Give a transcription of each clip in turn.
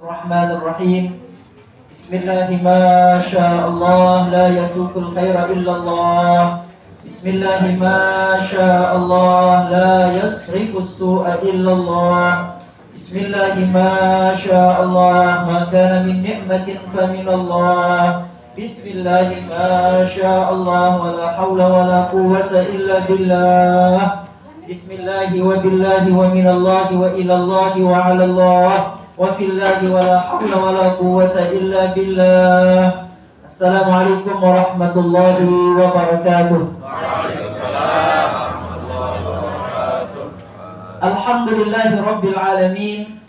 Bismillahirrahmanirrahim. Bismillahi ma sya Allah la yasukul khaira illallah. Bismillahi ma sya Allah la yasrifus su'a illallah. Bismillahi ma sya Allah ma kana min ni'matin fa min Allah. Bismillahi ma sya Allah wa la hawla wa la quwwata illa billah. Bismillahi wa billahi wa minallahi wa ilallahi wa ala Allah wa fillahi wa la hawla wa la quwwata illa billah. Assalamualaikum warahmatullahi wabarakatuh. Waalaikumsalam warahmatullahi wabarakatuh. Alhamdulillahi rabbil alamin.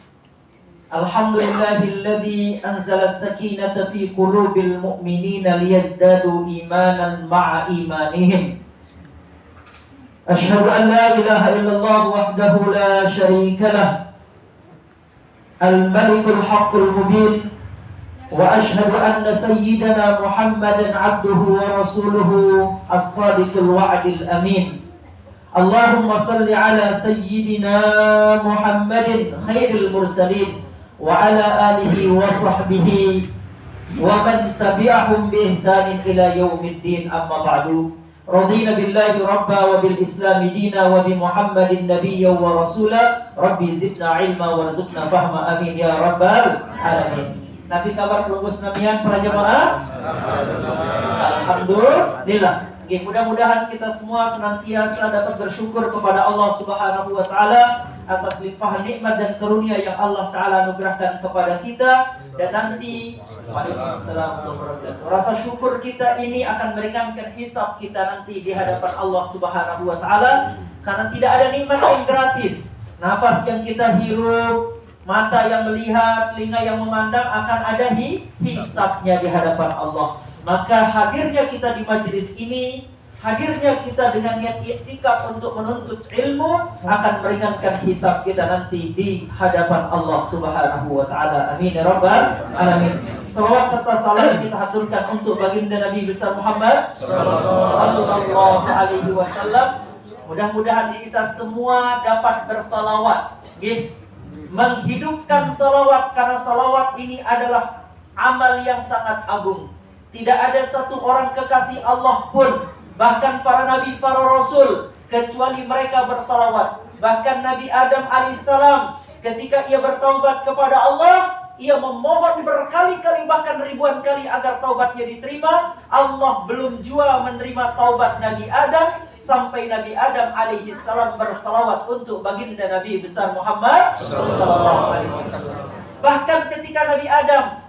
Alhamdulillahilladzi anzala as-sakinata fi qulubil mu'minina liyazdadu imanan ma'a imanihim. Asyhadu an la ilaha illallah wahdahu la syarika lah. Al-Malikul Haqqul Mubin. Wa asyhadu anna sayyidana Muhammadan abduhu wa rasuluhu as-sadiqul wa'dil amin. Allahumma salli ala sayyidina Muhammadin khairil mursalin wa ala alihi wa sahbihi wa man tabi'ahum bi ihsanin ila yaumiddin, amma ba'du. Radina billahi rabba wa bil islami dina wa bi Muhammadin nabiyya wa rasula. Rabbi zidna ilma warzuqna fahma, amin ya rabbal alamin. Nabi kabar pelunggus namian para jamaah. Alhamdulillah. Mudah-mudahan kita semua senantiasa dapat bersyukur kepada Allah Subhanahu wa taala atas limpahan nikmat dan karunia yang Allah taala anugerahkan kepada kita. Dan nanti Waalaikumsalam warahmatullahi wabarakatuh. Rasa syukur kita ini akan meringankan hisab kita nanti di hadapan Allah Subhanahu wa taala, karena tidak ada nikmat yang gratis. Nafas yang kita hirup, mata yang melihat, telinga yang memandang, akan ada hisabnya di hadapan Allah. Maka hadirnya kita di majelis ini, hadirnya kita dengan niat i'tikaf untuk menuntut ilmu, akan meringankan hisab kita nanti di hadapan Allah Subhanahu wa taala. Amin ya rabbal alamin. Salawat serta salam kita haturkan untuk baginda Nabi besar Muhammad sallallahu alaihi wasallam. Mudah-mudahan kita semua dapat bersalawat, menghidupkan salawat, karena salawat ini adalah amal yang sangat agung. Tidak ada satu orang kekasih Allah pun, bahkan para nabi, para rasul, kecuali mereka bersalawat. Bahkan Nabi Adam alaihissalam ketika ia bertaubat kepada Allah, ia memohon berkali-kali, bahkan ribuan kali agar taubatnya diterima. Allah belum jua menerima taubat Nabi Adam sampai Nabi Adam alaihissalam bersalawat untuk baginda Nabi besar Muhammad sallallahu alaihi wasallam. Bahkan ketika Nabi Adam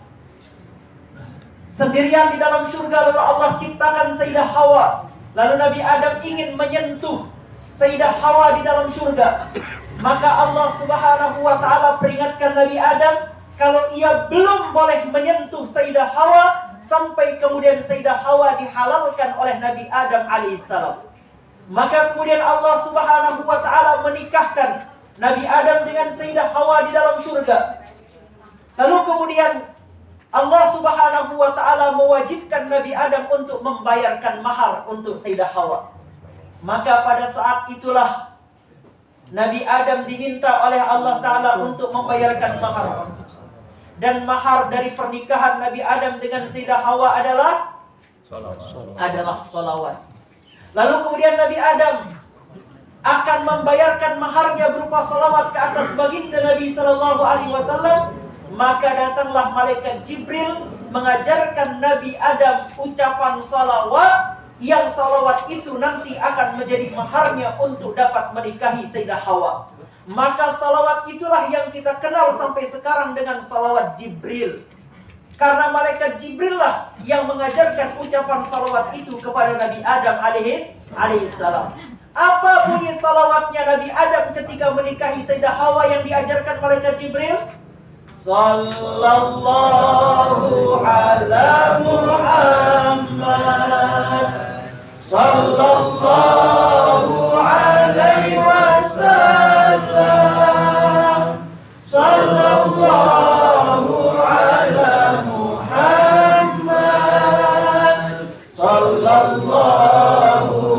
sendirian di dalam surga, lalu Allah ciptakan Sayyidah Hawa. Lalu Nabi Adam ingin menyentuh Sayyidah Hawa di dalam surga. Maka Allah Subhanahu wa taala peringatkan Nabi Adam kalau ia belum boleh menyentuh Sayyidah Hawa sampai kemudian Sayyidah Hawa dihalalkan oleh Nabi Adam alaihissalam. Maka kemudian Allah Subhanahu wa taala menikahkan Nabi Adam dengan Sayyidah Hawa di dalam surga. Lalu kemudian Allah Subhanahu wa taala mewajibkan Nabi Adam untuk membayarkan mahar untuk Sayyidah Hawa. Maka pada saat itulah Nabi Adam diminta oleh Allah taala untuk membayarkan mahar. Dan mahar dari pernikahan Nabi Adam dengan Sayyidah Hawa adalah salawat. Lalu kemudian Nabi Adam akan membayarkan maharnya berupa salawat ke atas baginda Nabi sallallahu alaihi wasallam. Maka datanglah malaikat Jibril mengajarkan Nabi Adam ucapan salawat, yang salawat itu nanti akan menjadi maharnya untuk dapat menikahi Sayyidah Hawa. Maka salawat itulah yang kita kenal sampai sekarang dengan salawat Jibril, karena malaikat Jibril lah yang mengajarkan ucapan salawat itu kepada Nabi Adam alaihissalam. Apa bunyi salawatnya Nabi Adam ketika menikahi Sayyidah Hawa yang diajarkan malaikat Jibril? Sallallahu ala Muhammad sallallahu alaihi wasallam. Sallallahu ala Muhammad sallallahu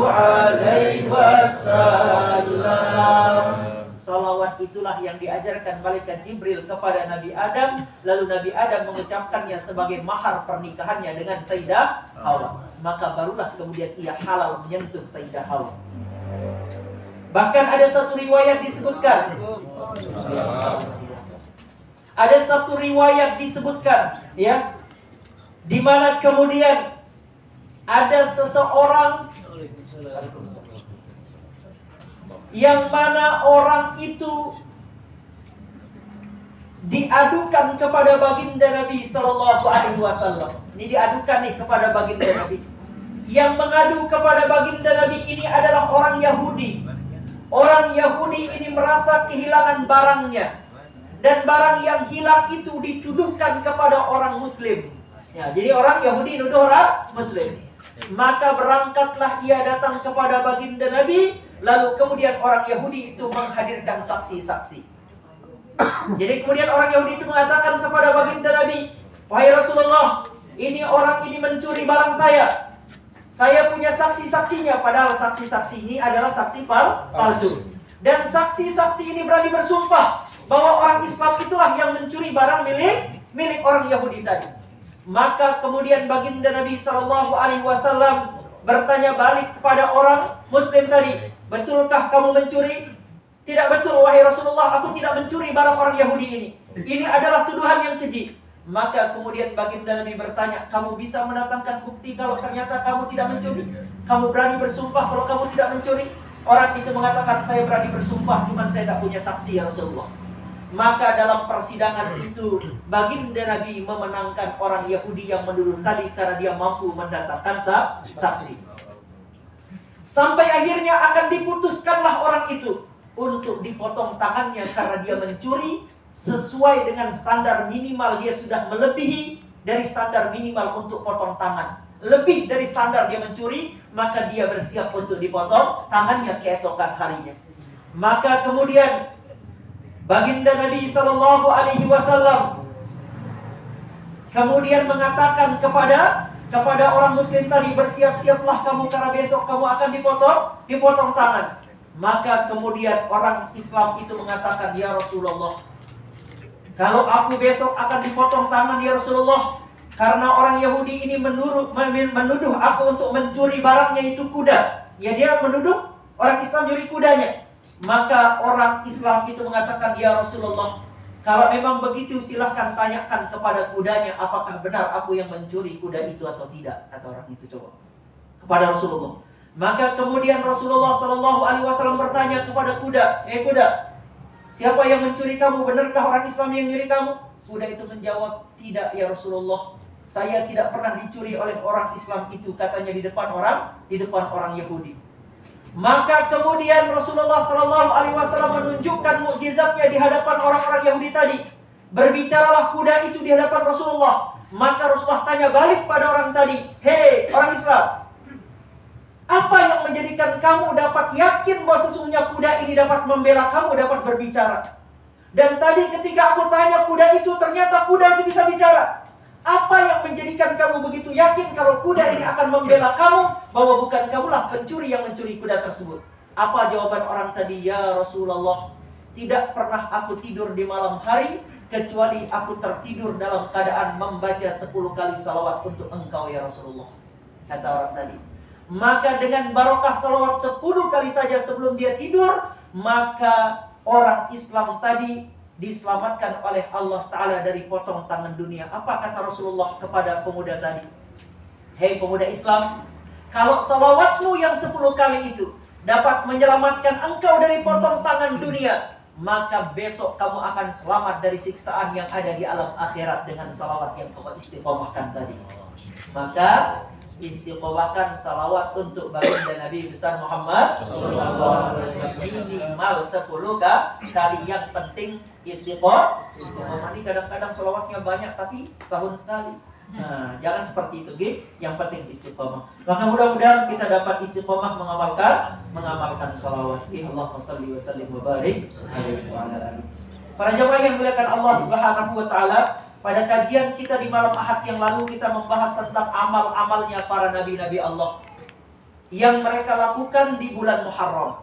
alaihi wasallam. Salawat itulah yang diajarkan diajarkan malaikat Jibril kepada Nabi Adam, lalu Nabi Adam mengucapkannya sebagai mahar pernikahannya dengan Sayyidah Hawa. Maka barulah kemudian ia halal menyentuh Sayyidah Hawa. Bahkan ada satu riwayat disebutkan, ya, di mana kemudian ada seseorang yang mana orang itu diadukan kepada baginda Nabi Sallallahu Alaihi Wasallam. Ini diadukan nih kepada baginda Nabi. Yang mengadu kepada baginda Nabi ini adalah orang Yahudi. Orang Yahudi ini merasa kehilangan barangnya, dan barang yang hilang itu dituduhkan kepada orang Muslim. Ya, jadi orang Yahudi nuduh orang Muslim. Maka berangkatlah ia datang kepada baginda Nabi, lalu kemudian orang Yahudi itu menghadirkan saksi-saksi. Jadi kemudian orang Yahudi itu mengatakan kepada baginda Nabi, "Wahai Rasulullah, ini orang ini mencuri barang saya. Saya punya saksi-saksinya." Padahal saksi-saksi ini adalah saksi palsu. Dan saksi-saksi ini berani bersumpah bahwa orang Islam itulah yang mencuri barang milik orang Yahudi tadi. Maka kemudian baginda Nabi Sallallahu Alaihi Wasallam bertanya balik kepada orang Muslim tadi, "Betulkah kamu mencuri?" "Tidak betul, wahai Rasulullah, aku tidak mencuri barang orang Yahudi ini. Ini adalah tuduhan yang keji." Maka kemudian baginda Nabi bertanya, "Kamu bisa mendatangkan bukti kalau ternyata kamu tidak mencuri? Kamu berani bersumpah kalau kamu tidak mencuri?" Orang itu mengatakan, "Saya berani bersumpah, cuma saya tak punya saksi ya Rasulullah." Maka dalam persidangan itu baginda Nabi memenangkan orang Yahudi yang menuduh tadi karena dia mampu mendatangkan saksi. Sampai akhirnya akan diputuskanlah orang itu untuk dipotong tangannya karena dia mencuri sesuai dengan standar minimal. Dia sudah melebihi dari standar minimal untuk potong tangan. Lebih dari standar dia mencuri, maka dia bersiap untuk dipotong tangannya keesokan harinya. Maka kemudian baginda Nabi Sallallahu Alaihi Wasallam kemudian mengatakan kepada orang Muslim tadi, "Bersiap-siaplah kamu karena besok kamu akan dipotong tangan." Maka kemudian orang Islam itu mengatakan, "Ya Rasulullah, kalau aku besok akan dipotong tangan ya Rasulullah, karena orang Yahudi ini menuduh aku untuk mencuri barangnya itu kuda." Ya, dia menuduh orang Islam curi kudanya. Maka orang Islam itu mengatakan, "Ya Rasulullah, kalau memang begitu silahkan tanyakan kepada kudanya apakah benar aku yang mencuri kuda itu atau tidak." Kata orang itu coba kepada Rasulullah. Maka kemudian Rasulullah Shallallahu Alaihi Wasallam bertanya kepada kuda, kuda, siapa yang mencuri kamu? Benarkah orang Islam yang mencuri kamu?" Kuda itu menjawab, "Tidak ya Rasulullah, saya tidak pernah dicuri oleh orang Islam itu," katanya di depan orang Yahudi. Maka kemudian Rasulullah Sallallahu Alaihi Wasallam menunjukkan mukjizatnya di hadapan orang-orang Yahudi tadi. Berbicaralah kuda itu di hadapan Rasulullah. Maka Rasulullah tanya balik pada orang tadi, "Hei orang Islam, apa yang menjadikan kamu dapat yakin bahwa sesungguhnya kuda ini dapat membela kamu, dapat berbicara? Dan tadi ketika aku tanya kuda itu, ternyata kuda itu bisa bicara. Apa yang menjadikan kamu begitu yakin kalau kuda ini akan membela kamu, bahwa bukan kamulah pencuri yang mencuri kuda tersebut?" Apa jawaban orang tadi? "Ya Rasulullah, tidak pernah aku tidur di malam hari kecuali aku tertidur dalam keadaan membaca 10 kali salawat untuk engkau ya Rasulullah," kata orang tadi. Maka dengan barokah salawat 10 kali saja sebelum dia tidur, maka orang Islam tadi diselamatkan oleh Allah Ta'ala dari potong tangan dunia. Apa kata Rasulullah kepada pemuda tadi? "Hei pemuda Islam, kalau salawatmu yang 10 kali itu dapat menyelamatkan engkau dari potong tangan dunia, maka besok kamu akan selamat dari siksaan yang ada di alam akhirat dengan salawat yang kau istiqomahkan tadi." Maka istiqomahkan salawat untuk baginda Nabi besar Muhammad sallallahu alaihi wasallam minimal 10 kali. Yang penting istiqomah. Ini kadang-kadang salawatnya banyak tapi setahun sekali. Nah, jangan seperti itu, yang penting istiqomah. Maka mudah-mudahan kita dapat istiqomah mengamalkan salawat. Allahumma shalli wa sallim wa barik alaihi wa ala alihi. Para jemaah yang dimuliakan Allah Subhanahu wa taala, pada kajian kita di malam Ahad yang lalu kita membahas tentang amal-amalnya para nabi-nabi Allah yang mereka lakukan di bulan Muharram.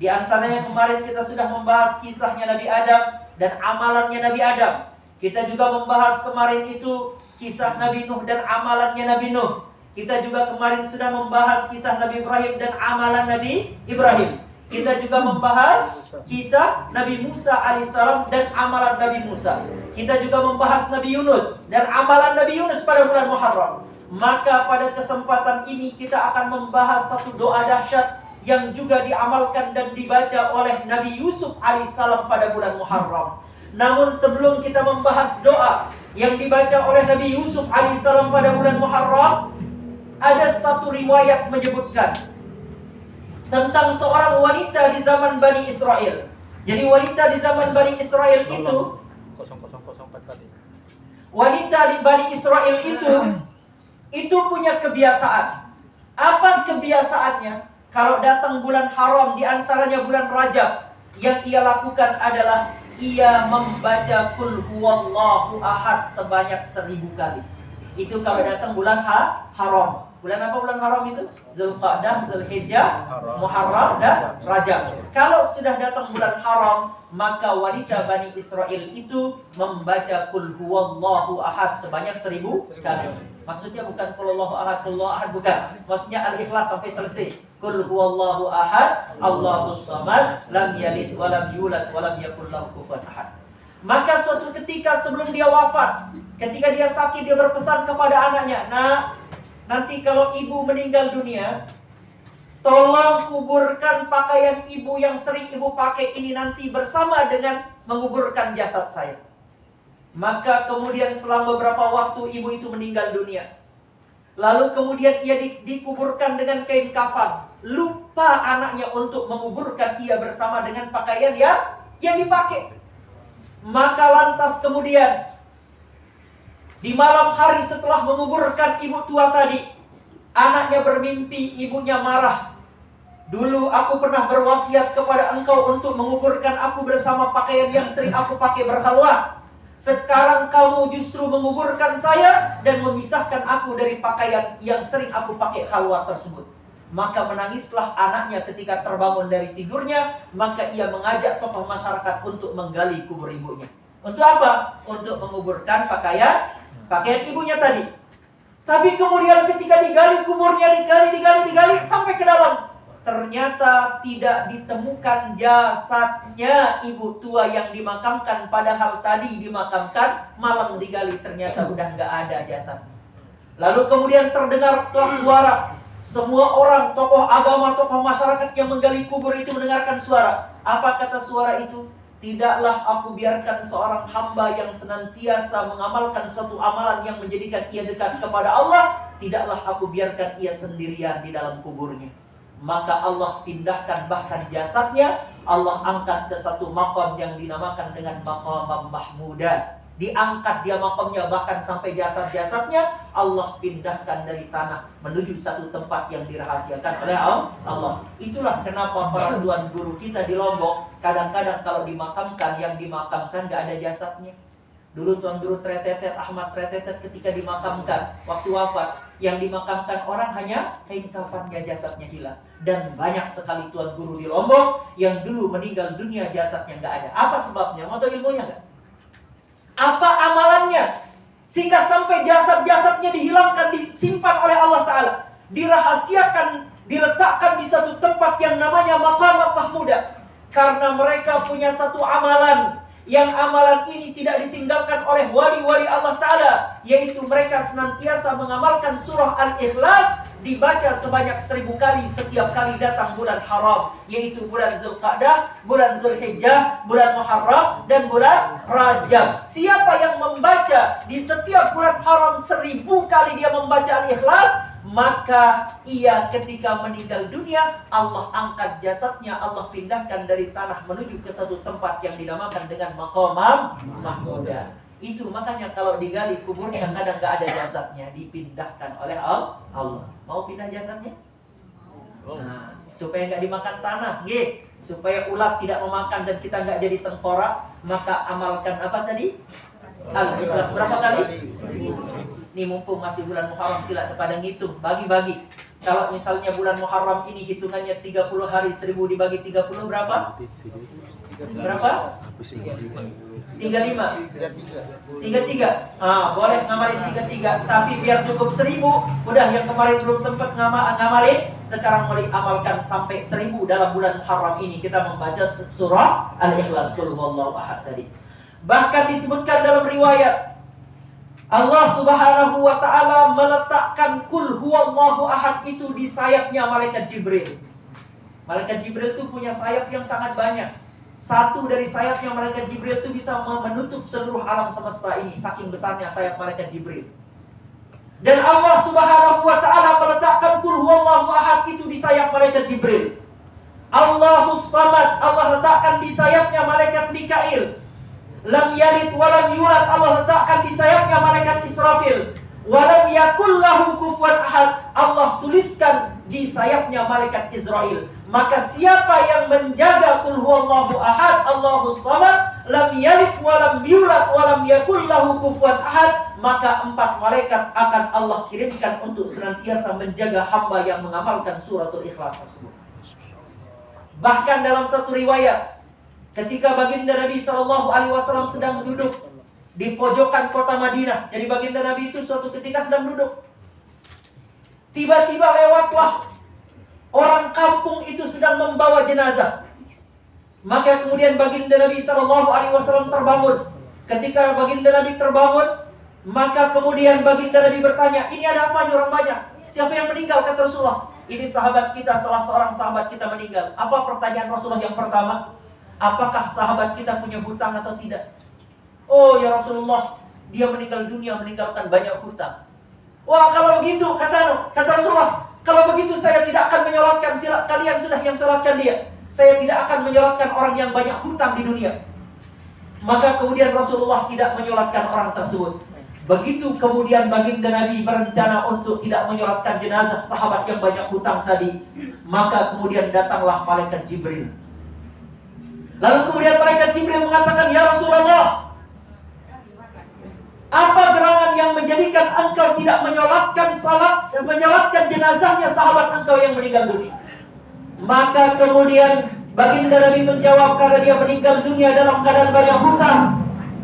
Di antaranya kemarin kita sudah membahas kisahnya Nabi Adam dan amalannya Nabi Adam. Kita juga membahas kemarin itu kisah Nabi Nuh dan amalannya Nabi Nuh. Kita juga kemarin sudah membahas kisah Nabi Ibrahim dan amalan Nabi Ibrahim. Kita juga membahas kisah Nabi Musa alaihissalam dan amalan Nabi Musa. Kita juga membahas Nabi Yunus dan amalan Nabi Yunus pada bulan Muharram. Maka pada kesempatan ini kita akan membahas satu doa dahsyat yang juga diamalkan dan dibaca oleh Nabi Yusuf alaihissalam pada bulan Muharram. Namun sebelum kita membahas doa yang dibaca oleh Nabi Yusuf alaihissalam pada bulan Muharram, ada satu riwayat menyebutkan tentang seorang wanita di zaman Bani Israel. Jadi wanita di zaman Bani Israel itu, wanita di Bani Israel itu punya kebiasaan. Apa kebiasaannya? Kalau datang bulan haram, di antaranya bulan Rajab, yang ia lakukan adalah ia membaca Qul huwallahu ahad sebanyak 1000 kali. Itu kalau datang bulan haram. Bulan apa bulan haram itu? Zulqa'dah, Zulhijjah, Muharram, dan Rajab. Kalau sudah datang bulan haram, maka wanita Bani Israel itu membaca Qul huwallahu ahad sebanyak 1000 kali. Maksudnya bukan Qul huwallahu ahad, Qul huwallahu ahad, bukan. Maksudnya Al-Ikhlas sampai selesai. Qul huwallahu ahad, Allahus samad, lam yalid wa lam yulad wa lam yakul lahu kufuwan ahad. Maka suatu ketika sebelum dia wafat, ketika dia sakit, dia berpesan kepada anaknya, "Nak, nanti kalau ibu meninggal dunia, tolong kuburkan pakaian ibu yang sering ibu pakai ini nanti bersama dengan menguburkan jasad saya." Maka kemudian selama beberapa waktu ibu itu meninggal dunia. Lalu kemudian ia dikuburkan dengan kain kafan. Lupa anaknya untuk menguburkan ia bersama dengan pakaian yang dipakai. Maka lantas kemudian di malam hari setelah menguburkan ibu tua tadi, anaknya bermimpi ibunya marah. "Dulu aku pernah berwasiat kepada engkau untuk menguburkan aku bersama pakaian yang sering aku pakai berkhalwat. Sekarang kamu justru menguburkan saya dan memisahkan aku dari pakaian yang sering aku pakai khalwat tersebut." Maka menangislah anaknya ketika terbangun dari tidurnya. Maka ia mengajak tokoh masyarakat untuk menggali kubur ibunya. Untuk apa? Untuk menguburkan pakaian ibunya tadi. Tapi kemudian ketika digali kuburnya, digali sampai ke dalam, ternyata tidak ditemukan jasadnya ibu tua yang dimakamkan. Padahal tadi dimakamkan, malam digali, ternyata udah nggak ada jasad. Lalu kemudian terdengarlah suara. Semua orang, tokoh agama, tokoh masyarakat yang menggali kubur itu mendengarkan suara. Apa kata suara itu? "Tidaklah aku biarkan seorang hamba yang senantiasa mengamalkan suatu amalan yang menjadikan ia dekat kepada Allah, tidaklah aku biarkan ia sendirian di dalam kuburnya." Maka Allah pindahkan bahkan jasadnya, Allah angkat ke satu maqam yang dinamakan dengan maqam Mahmudah. Diangkat dia makamnya, bahkan sampai jasad-jasadnya Allah pindahkan dari tanah menuju satu tempat yang dirahasiakan oleh Allah. Itulah kenapa para tuan guru kita di Lombok kadang-kadang kalau dimakamkan, yang dimakamkan gak ada jasadnya. Dulu tuan guru Tretetet, Ahmad Tretetet, ketika dimakamkan waktu wafat, yang dimakamkan orang hanya kain kafannya, jasadnya hilang. Dan banyak sekali tuan guru di Lombok yang dulu meninggal dunia jasadnya gak ada. Apa sebabnya? Mau tahu ilmunya gak? Apa amalannya sehingga sampai jasad-jasadnya dihilangkan, disimpan oleh Allah Ta'ala, dirahasiakan, diletakkan di satu tempat yang namanya Maqam Mahmudah? Karena mereka punya satu amalan, yang amalan ini tidak ditinggalkan oleh wali-wali Allah Ta'ala, yaitu mereka senantiasa mengamalkan surah Al-Ikhlas, dibaca sebanyak 1000 kali setiap kali datang bulan haram, yaitu bulan Zulqa'dah, bulan Zulhijjah, bulan Muharram, dan bulan Rajab. Siapa yang membaca di setiap bulan haram 1000 kali dia membaca Al-Ikhlas, maka ia ketika meninggal dunia, Allah angkat jasadnya, Allah pindahkan dari tanah menuju ke satu tempat yang dinamakan dengan Maqam Mahmudah. Itu makanya kalau digali kuburnya kadang gak ada jasadnya, dipindahkan oleh Allah. Mau pindah jasadnya? Nah, supaya gak dimakan tanah, supaya ulat tidak memakan dan kita gak jadi tengkorak, maka amalkan apa tadi? Al-Ikhlas berapa kali? Ini mumpung masih bulan Muharram, sila kepada ngitung, bagi-bagi. Kalau misalnya bulan Muharram ini hitungannya 30 hari, 1000 dibagi 30 berapa? Berapa? 35. 33. Boleh ngamalin 33, tapi biar cukup 1000. Udah yang kemarin belum sempat ngamalin, sekarang mulai amalkan sampai 1000 dalam bulan Muharram ini. Kita membaca surah Al-Ikhlas, Qul huwallahu ahad tadi. Bahkan disebutkan dalam riwayat, Allah Subhanahu wa taala meletakkan Qul huwallahu ahad itu di sayapnya malaikat Jibril. Malaikat Jibril itu punya sayap yang sangat banyak. Satu dari sayapnya malaikat Jibril itu bisa menutup seluruh alam semesta ini, saking besarnya sayap malaikat Jibril. Dan Allah Subhanahu wa taala meletakkan Qul huwallahu ahad itu di sayap malaikat Jibril. Allahus Samad Allah letakkan di sayapnya malaikat Mikail. Lam yalid walam yulad Allah letakkan di sayapnya malaikat Israfil. Walam yakul lahu kufuwan ahad Allah tuliskan di sayapnya malaikat Israel. Maka siapa yang menjaga Qul huwallahu ahad, Allahus Samad, lam yalid walam yulad walam yakul lahu kufuwan ahad, maka 4 malaikat akan Allah kirimkan untuk senantiasa menjaga hamba yang mengamalkan suratul Ikhlas tersebut. Bahkan dalam satu riwayat, ketika baginda Nabi SAW sedang duduk di pojokan kota Madinah. Jadi baginda Nabi itu suatu ketika sedang duduk. Tiba-tiba lewatlah orang kampung itu sedang membawa jenazah. Maka kemudian baginda Nabi SAW terbangun. Ketika baginda Nabi terbangun, maka kemudian baginda Nabi bertanya, ini ada apa orang banyak? Siapa yang meninggal? Kata Rasulullah, ini sahabat kita, salah seorang sahabat kita meninggal. Apa pertanyaan Rasulullah yang pertama? Apakah sahabat kita punya hutang atau tidak? Oh ya Rasulullah, dia meninggal dunia meninggalkan banyak hutang. Wah kalau begitu, kata Rasulullah, kalau begitu saya tidak akan menyolatkan, kalian sudah yang solatkan dia. Saya tidak akan menyolatkan orang yang banyak hutang di dunia. Maka kemudian Rasulullah tidak menyolatkan orang tersebut. Begitu kemudian baginda Nabi berencana untuk tidak menyolatkan jenazah sahabat yang banyak hutang tadi, maka kemudian datanglah malaikat Jibril. Lalu kemudian malaikat Jibril mengatakan, ya Rasulullah, apa gerangan yang menjadikan engkau tidak menyolatkan jenazahnya sahabat engkau yang meninggal dunia? Maka kemudian baginda Nabi menjawab, karena dia meninggal dunia dalam keadaan banyak hutang,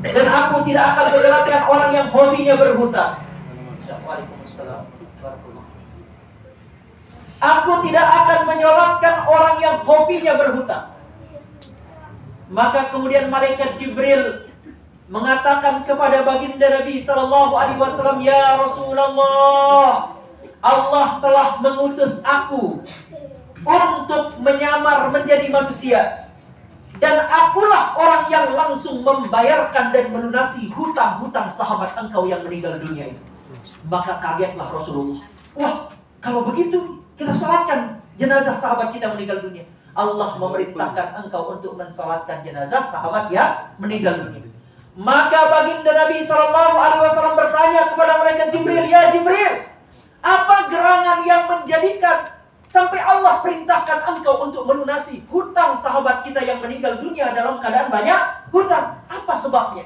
dan aku tidak akan menyolatkan orang yang hobinya berhutang. Aku tidak akan menyolatkan orang yang hobinya berhutang. Maka kemudian malaikat Jibril mengatakan kepada baginda Nabi SAW, ya Rasulullah, Allah telah mengutus aku untuk menyamar menjadi manusia, dan akulah orang yang langsung membayarkan dan melunasi hutang-hutang sahabat engkau yang meninggal dunia itu. Maka kagetlah Rasulullah. Wah, kalau begitu kita salatkan jenazah sahabat kita meninggal dunia. Allah memerintahkan engkau untuk mensalatkan jenazah sahabat yang meninggal dunia. Maka baginda Nabi SAW bertanya kepada malaikat Jibril, ya Jibril, apa gerangan yang menjadikan sampai Allah perintahkan engkau untuk melunasi hutang sahabat kita yang meninggal dunia dalam keadaan banyak hutang? Apa sebabnya?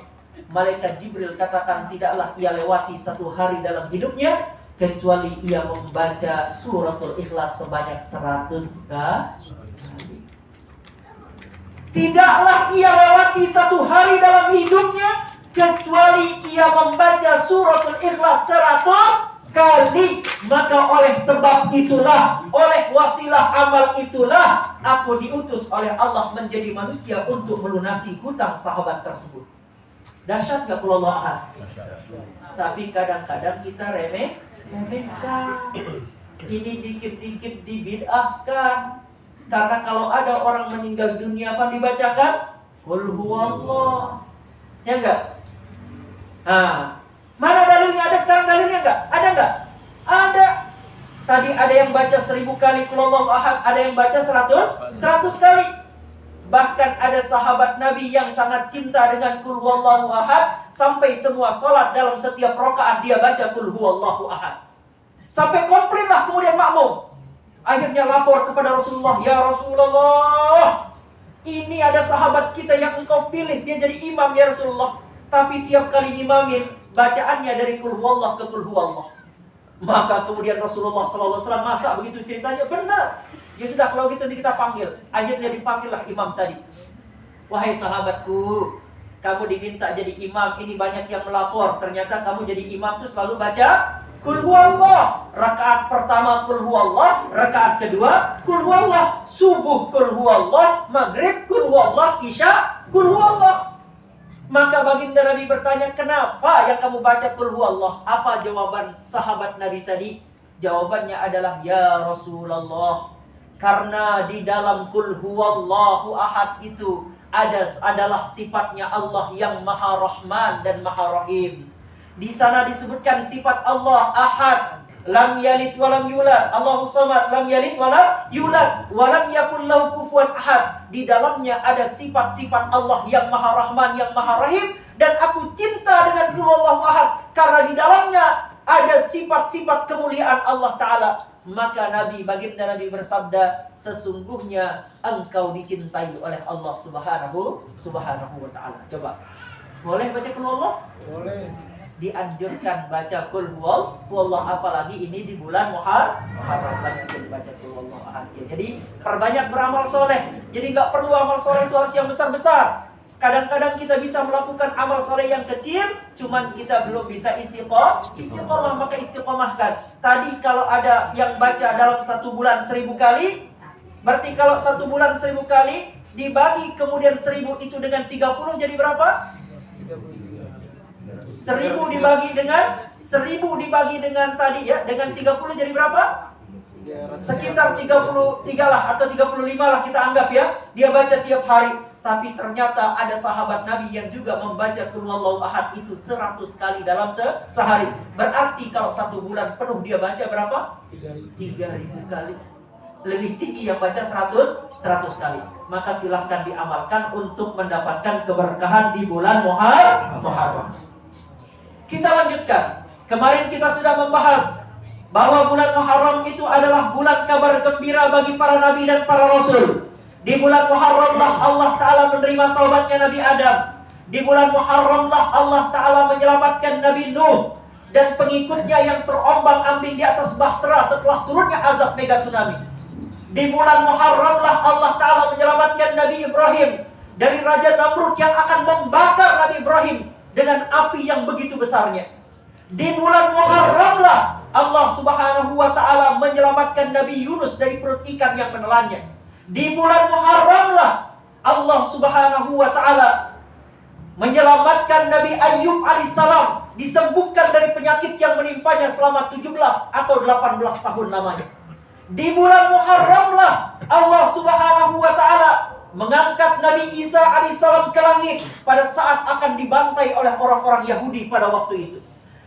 Malaikat Jibril katakan, tidaklah ia lewati satu hari dalam hidupnya kecuali ia membaca suratul Ikhlas sebanyak 100 kali. Tidaklah ia lewati satu hari dalam hidupnya kecuali ia membaca suratul Ikhlas 100 kali. Maka oleh sebab itulah, oleh wasilah amal itulah, aku diutus oleh Allah menjadi manusia untuk melunasi hutang sahabat tersebut. Dahsyat gak Qul huwallahu ahad? Tapi kadang-kadang kita remehkan. Ini dikit-dikit dibid'ahkan. Karena kalau ada orang meninggal dunia apa dibacakan? Qul huwallah. Ya enggak? Mana dalilnya? Ada sekarang dalilnya enggak? Ada enggak? Ada. Tadi ada yang baca 1000 kali Qul huwallahu ahad, ada yang baca 100 kali. Bahkan ada sahabat Nabi yang sangat cinta dengan Qul huwallahu ahad, sampai semua sholat dalam setiap rakaat dia baca Qul huwallahu ahad. Sampai komplainlah kemudian makmum. Akhirnya lapor kepada Rasulullah, ya Rasulullah, ini ada sahabat kita yang engkau pilih, dia jadi imam ya Rasulullah. Tapi tiap kali imamin, bacaannya dari Qul huwallah ke Qul huwallah. Maka kemudian Rasulullah SAW, masa begitu ceritanya? Benar. Ya sudah, kalau gitu kita panggil. Akhirnya dipanggillah imam tadi. Wahai sahabatku, kamu diminta jadi imam, ini banyak yang melapor. Ternyata kamu jadi imam tuh selalu baca Qul huwallah. Rakaat pertama Qul huwallah, rakaat kedua Qul huwallah, subuh Qul huwallah, maghrib Qul huwallah, isya Qul huwallah. Maka baginda Nabi bertanya, kenapa yang kamu baca Qul huwallah? Apa jawaban sahabat Nabi tadi? Jawabannya adalah, ya Rasulullah, karena di dalam Qul huwallahu ahad itu adalah sifatnya Allah yang Maha Rahman dan Maha Rahim. Di sana disebutkan sifat Allah ahad, lam yalid walam yulad, Allahus samad, lam yalid walam yulad, walam yakul lahu kufuwan ahad. Di dalamnya ada sifat-sifat Allah yang Maha Rahman, yang Maha Rahim, dan aku cinta dengan Qul huwallahu ahad karena di dalamnya ada sifat-sifat kemuliaan Allah Ta'ala. Maka baginda Nabi bersabda, sesungguhnya engkau dicintai oleh Allah Subhanahu wa Ta'ala. Coba, boleh baca Qul huwallah? Boleh. Dianjurkan baca Qul huwallah, apalagi ini di bulan Muharram, banyak baca Qul huwallah ahad. Jadi perbanyak beramal soleh. Jadi nggak perlu amal soleh itu harus yang besar-besar. Kadang-kadang kita bisa melakukan amal soleh yang kecil, cuman kita belum bisa istiqomah, maka istiqomahkan. Tadi kalau ada yang baca dalam 1 bulan 1000 kali, berarti kalau 1 bulan 1000 kali dibagi kemudian 1000 itu dengan 30 jadi berapa? 1000 dibagi dengan tadi ya, dengan 30 jadi berapa? Sekitar 33 lah atau 35 lah kita anggap ya. Dia baca tiap hari. Tapi ternyata ada sahabat Nabi yang juga membaca Qul huwallahu ahad itu 100 kali dalam sehari. Berarti kalau 1 bulan penuh dia baca berapa? 3000 kali. Lebih tinggi yang baca 100 kali. Maka silahkan diamalkan untuk mendapatkan keberkahan di bulan Muharram. Kita lanjutkan. Kemarin kita sudah membahas bahwa bulan Muharram itu adalah bulan kabar gembira bagi para nabi dan para rasul. Di bulan Muharram lah Allah Ta'ala menerima taubatnya Nabi Adam. Di bulan Muharram lah Allah Ta'ala menyelamatkan Nabi Nuh dan pengikutnya yang terombang-ambing di atas bahtera setelah turunnya azab mega tsunami. Di bulan Muharram lah Allah Ta'ala menyelamatkan Nabi Ibrahim dari Raja Namrud yang akan membakar Nabi Ibrahim dengan api yang begitu besarnya. Di bulan Muharram lah Allah Subhanahu wa Ta'ala menyelamatkan Nabi Yunus dari perut ikan yang menelannya. Di bulan Muharram lah Allah Subhanahu wa Ta'ala menyelamatkan Nabi Ayyub alaihissalam, disembuhkan dari penyakit yang menimpanya selama 17 atau 18 tahun lamanya. Di bulan Muharram lah Allah Subhanahu wa Ta'ala mengangkat Nabi Isa alaihissalam ke langit pada saat akan dibantai oleh orang-orang Yahudi pada waktu itu.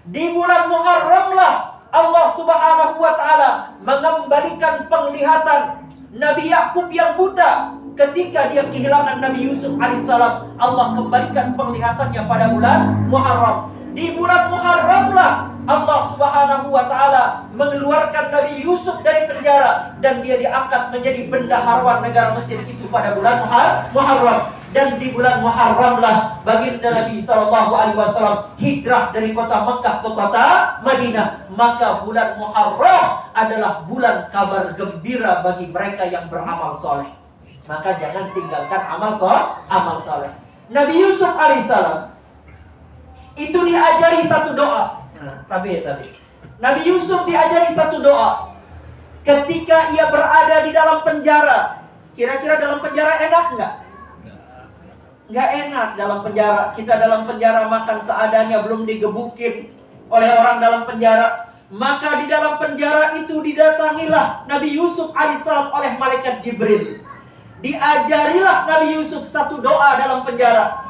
Di bulan Muharram lah Allah Subhanahu wa Ta'ala mengembalikan penglihatan Nabi Yakub yang buta ketika dia kehilangan Nabi Yusuf alaihissalam. Allah kembalikan penglihatannya pada bulan Muharram. Di bulan Muharram lah Allah Subhanahu wa Ta'ala mengeluarkan Nabi Yusuf dari penjara dan dia diangkat menjadi bendaharawan negara Mesir itu pada bulan Muharram. Dan di bulan Muharram lah baginda Nabi SAW hijrah dari kota Mekah ke kota Madinah. Maka bulan Muharram adalah bulan kabar gembira bagi mereka yang beramal soleh. Maka jangan tinggalkan amal soleh. Nabi Yusuf alaihissalam itu diajari satu doa. Tadi Nabi Yusuf diajari satu doa ketika ia berada di dalam penjara. Kira-kira dalam penjara enak enggak? Nggak enak dalam penjara. Kita dalam penjara makan seadanya, belum digebukin oleh orang dalam penjara. Maka di dalam penjara itu didatangilah Nabi Yusuf alaihissalam oleh malaikat Jibril. Diajarilah Nabi Yusuf satu doa dalam penjara.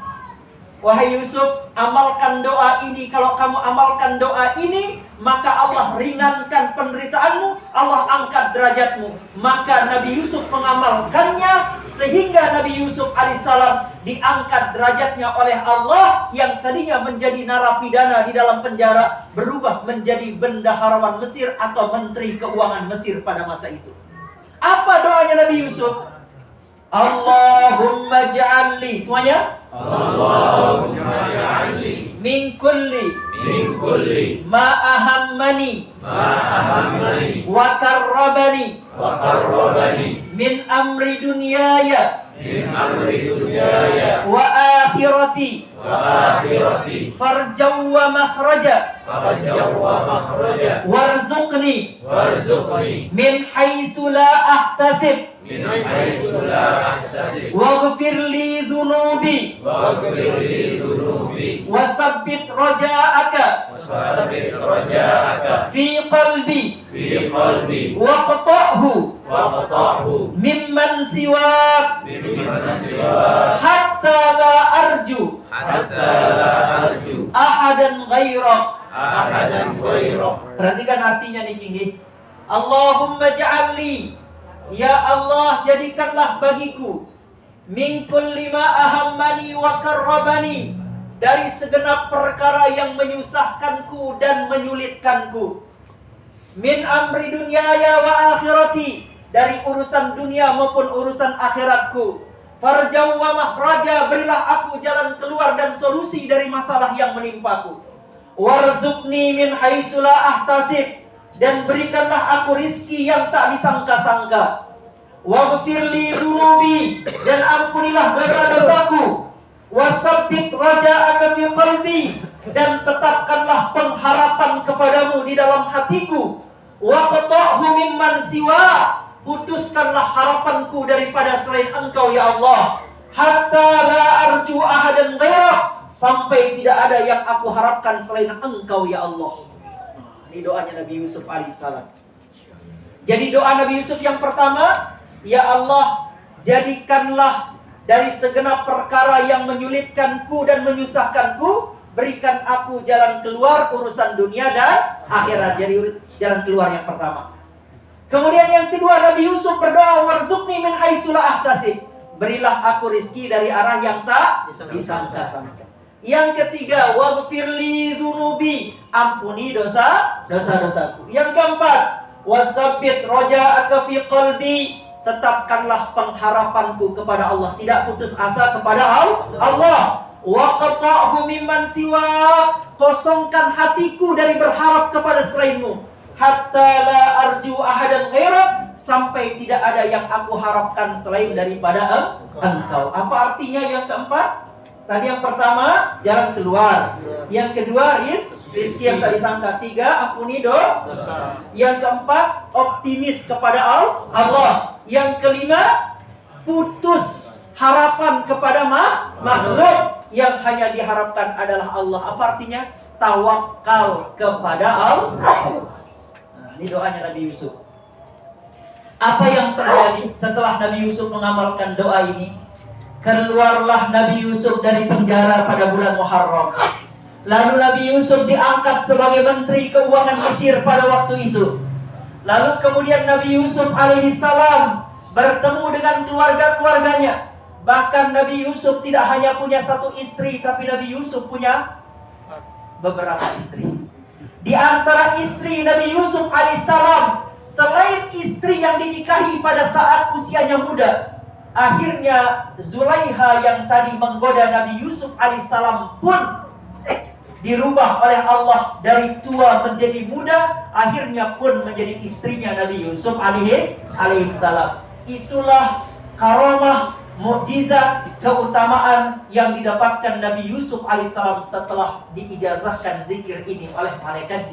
Wahai Yusuf, amalkan doa ini. Kalau kamu amalkan doa ini, maka Allah ringankan penderitaanmu, Allah angkat derajatmu. Maka Nabi Yusuf mengamalkannya sehingga Nabi Yusuf alaihissalam diangkat derajatnya oleh Allah, yang tadinya menjadi narapidana di dalam penjara berubah menjadi bendaharawan Mesir atau menteri keuangan Mesir pada masa itu. Apa doanya Nabi Yusuf? Allahumma ja'alli, semuanya, Allahumma ja'alni min kulli ma ahammani wa karrabani wa qarrabani min amri dunyaya min amri dunyaya wa akhirati farjaw wa makhraja warzuqni min haitsu la ahtasib waghfir li dhunubi wasabbit raja'aka fi qalbi waqta'hu mimman siwak hatta la arju ahadan ghairak. Perhatikan artinya nih King. Allahumma ja'alli, ya Allah jadikanlah bagiku, min kulli ma ahammani wa karrabani, dari segenap perkara yang menyusahkanku dan menyulitkanku, min amri dunyaya wa akhirati, dari urusan dunia maupun urusan akhiratku, farjaw wa makhraja, berilah aku jalan keluar dan solusi dari masalah yang menimpaku, warzuqni min haitsu la ahtasib, dan berikanlah aku rizki yang tak disangka-sangka, waghfir li dhunubi, dan ampunilah dosa-dosaku, wasabbit raja'aka fi qalbi, dan tetapkanlah pengharapan kepadamu di dalam hatiku, waqta'hu mimman siwa, putuskanlah harapanku daripada selain Engkau ya Allah, hatta la arju ahadan ghairak, sampai tidak ada yang aku harapkan selain Engkau ya Allah. Ini doanya Nabi Yusuf alaihissalam. Jadi doa Nabi Yusuf yang pertama, ya Allah jadikanlah dari segenap perkara yang menyulitkanku dan menyusahkanku, berikan aku jalan keluar urusan dunia dan akhirat. Jadi jalan keluar yang pertama. Kemudian yang kedua, Nabi Yusuf berdoa, warzuqni min haitsu la ahtasib, berilah aku rizki dari arah yang tak disangka-sangka. Yang ketiga, waghfirli dzunubi, ampuni dosa-dosaku. Yang keempat, wasabbit raja'aka fi qalbi, tetapkanlah pengharapanku kepada Allah, tidak putus asa kepada Allah. Waqta'hu mimman siwa, kosongkan hatiku dari berharap kepada selainmu, hatta la arju ahadan ghairak, sampai tidak ada yang aku harapkan selain daripada Engkau. Apa artinya yang keempat? Tadi yang pertama, jalan keluar. Yang kedua, rizki yang tak disangka. Tiga, ampuni dosa. Yang keempat, optimis kepada Allah. Yang kelima, putus harapan kepada makhluk, yang hanya diharapkan adalah Allah. Apa artinya? Tawakal kepada Allah. Nah, ini doanya Nabi Yusuf. Apa yang terjadi setelah Nabi Yusuf mengamalkan doa ini? Keluarlah Nabi Yusuf dari penjara pada bulan Muharram. Lalu Nabi Yusuf diangkat sebagai Menteri Keuangan Mesir pada waktu itu. Lalu kemudian Nabi Yusuf alaihissalam bertemu dengan keluarga-keluarganya. Bahkan Nabi Yusuf tidak hanya punya satu istri, tapi Nabi Yusuf punya beberapa istri. Di antara istri Nabi Yusuf alaihissalam, selain istri yang dinikahi pada saat usianya muda, akhirnya Zulaiha yang tadi menggoda Nabi Yusuf alaihissalam pun dirubah oleh Allah dari tua menjadi muda, akhirnya pun menjadi istrinya Nabi Yusuf alaihissalam. Itulah karamah, mukjizat, keutamaan yang didapatkan Nabi Yusuf alaihissalam setelah diijazahkan zikir ini oleh malaikat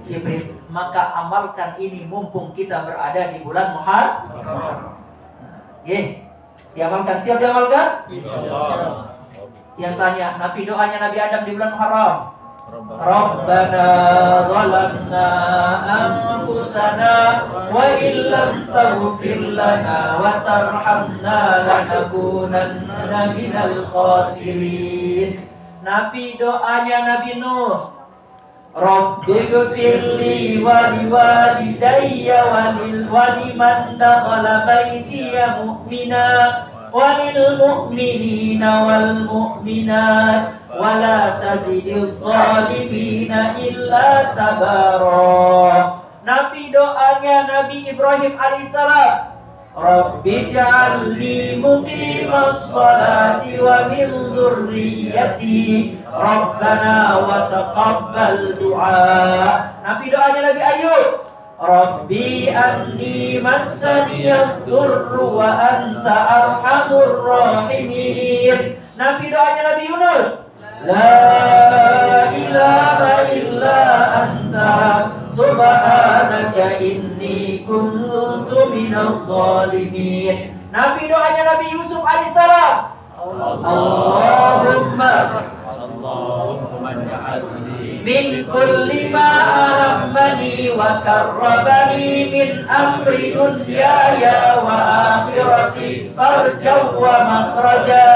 Jibril. Maka amalkan ini mumpung kita berada di bulan Muharram. Diamalkan, siap diamalkan? Yang tanya, Nabi doanya Nabi Adam di bulan Muharram. Rabbana zalamna anfusana wa illam taghfir lana wa tarhamna lanakunanna minal khasirin. Nabi doanya Nabi Nuh, Rabbighfirli wa liwalidayya wa liman dakhala baitiya mu'mina wa lil mu'minina wal mu'minat wa la tazidil zalimina illa tabara. Nabi doanya Nabi Ibrahim alaihissalam, Rabbi ja'alni muqimas salati wa min dzurriyyati Rabbana wa taqabbal du'a. Nabi doanya Nabi Ayub, Rabbi anni massaniyad durru wa anta arhamur rahimin. Nabi doanya Nabi Yunus, La ilaha illa anta subhanaka inni kuntu minadh dhalimin. Nabi doanya Nabi Yusuf alaihissalam, Allahumma ja'alni min kulli ma ahammani wa karrabani min amri dunyaya wa akhirati farjaw wa makhraja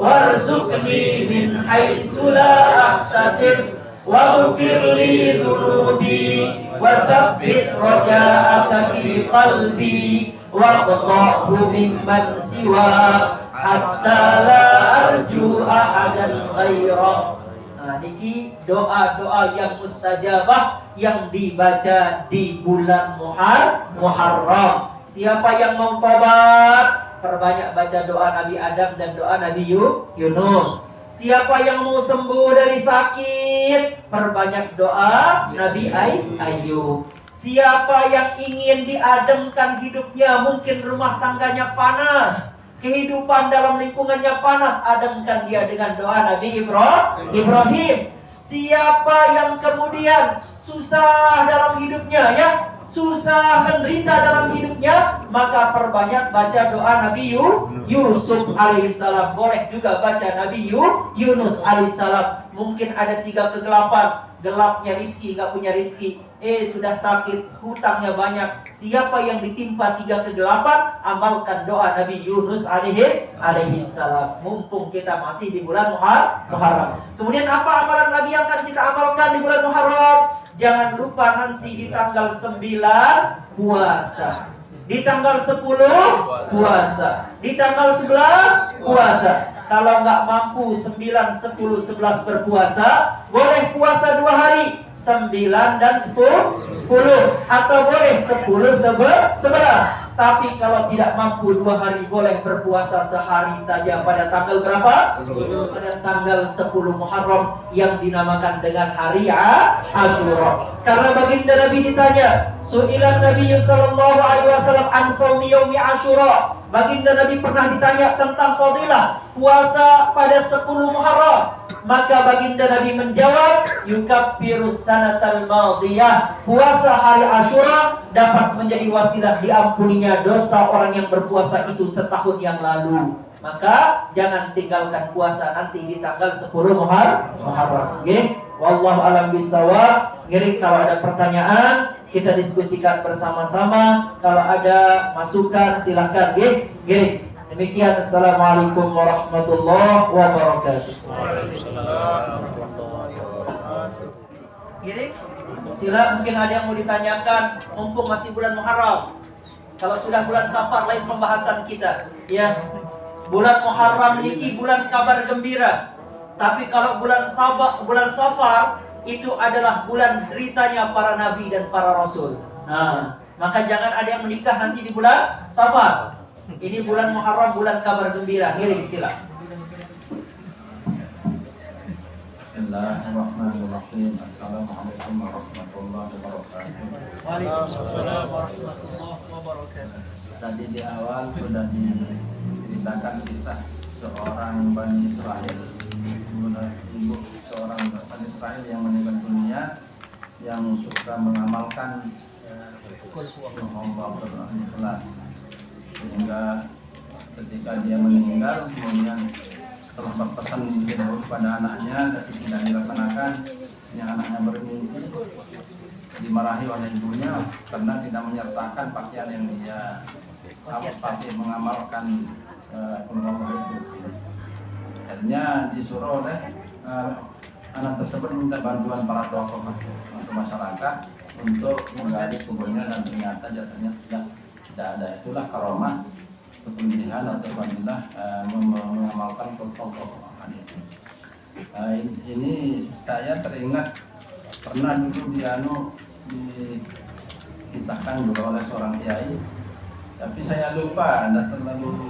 warzuqni min haitsu la ahtasib waghfir li dhunubi wasabbit raja'aka fi qalbi waqta'hu mimman siwa hatta la arju ahadan ghaira. Nah, niki doa-doa yang mustajabah yang dibaca di bulan Muharram. Siapa yang mau tobat, perbanyak baca doa Nabi Adam dan doa Nabi Yunus. Siapa yang mau sembuh dari sakit, perbanyak doa Nabi Ayub. Siapa yang ingin diademkan hidupnya, mungkin rumah tangganya panas, kehidupan dalam lingkungannya panas, ademkan dia dengan doa Nabi Ibrahim. Siapa yang kemudian susah dalam hidupnya, ya, susah menderita dalam hidupnya, maka perbanyak baca doa Nabi Yusuf alaihissalam. Boleh juga baca Nabi Yunus alaihissalam. Mungkin ada 3 kegelapan, gelapnya rizki, gak punya rizki, sudah sakit, hutangnya banyak. Siapa yang ditimpa 3 kegelapan, amalkan doa Nabi Yunus alaihissalam. Mumpung kita masih di bulan Muharram. Kemudian apa amalan lagi yang akan kita amalkan di bulan Muharram? Jangan lupa nanti di tanggal 9 puasa, di tanggal 10 puasa, di tanggal 11 puasa. Kalau nggak mampu 9, 10, 11 berpuasa, boleh puasa 2 hari, 9 dan 10, atau boleh 10, 11. Tapi kalau tidak mampu 2 hari, boleh berpuasa sehari saja pada tanggal berapa? 10. Pada tanggal 10 Muharram yang dinamakan dengan hari Asyura. Karena baginda Nabi ditanya, Su'ilan Nabi sallallahu alaihi wasallam an shaumi yaumi Asyura. Baginda Nabi pernah ditanya tentang fadilah puasa pada 10 Muharram. Maka baginda Nabi menjawab, yukaffirus sanatal madiyah. Puasa hari Asyura dapat menjadi wasilah diampuninya dosa orang yang berpuasa itu setahun yang lalu. Maka jangan tinggalkan puasa nanti di tanggal 10 Muharram. Nggih, wallahu alam bisawab. Ngiring kalau ada pertanyaan kita diskusikan bersama-sama. Kalau ada masukan silahkan. Nggih. Demikian, assalamualaikum warahmatullahi wabarakatuh. Giring, sila mungkin ada yang mau ditanyakan, mumpung masih bulan Muharram. Kalau sudah bulan Safar lain pembahasan kita, ya. Bulan Muharram niki bulan kabar gembira. Tapi kalau bulan Safar itu adalah bulan deritanya para nabi dan para rasul. Nah, maka jangan ada yang menikah nanti di bulan Safar. Ini bulan Muharram, bulan kabar gembira. Ngiring sila. Bismillahirrahmanirrahim. Assalamualaikum warahmatullahi wabarakatuh. Waalaikumsalam warahmatullahi wabarakatuh. Tadi di awal sudah diceritakan kisah seorang Bani Israel, ibu seorang Bani Israel yang meninggal dunia, yang suka mengamalkan Allah berikhlas, sehingga ketika dia meninggal kemudian telah berpesan dahulu kepada anaknya, tapi tidak dilaksanakan. Yang anaknya bermimpi dimarahi oleh ibunya karena tidak menyertakan pakaian yang dia pakai mengamalkan Allah itu. Akhirnya disuruh oleh anak tersebut minta bantuan para tokoh atau masyarakat untuk menggali kuburnya, dan ternyata jasanya tidak ada. Itulah karomah, kelebihan atau fadilah mengamalkan tokoh itu. Ini saya teringat pernah dulu dikisahkan dulu oleh seorang kiai, tapi saya lupa, anda terlalu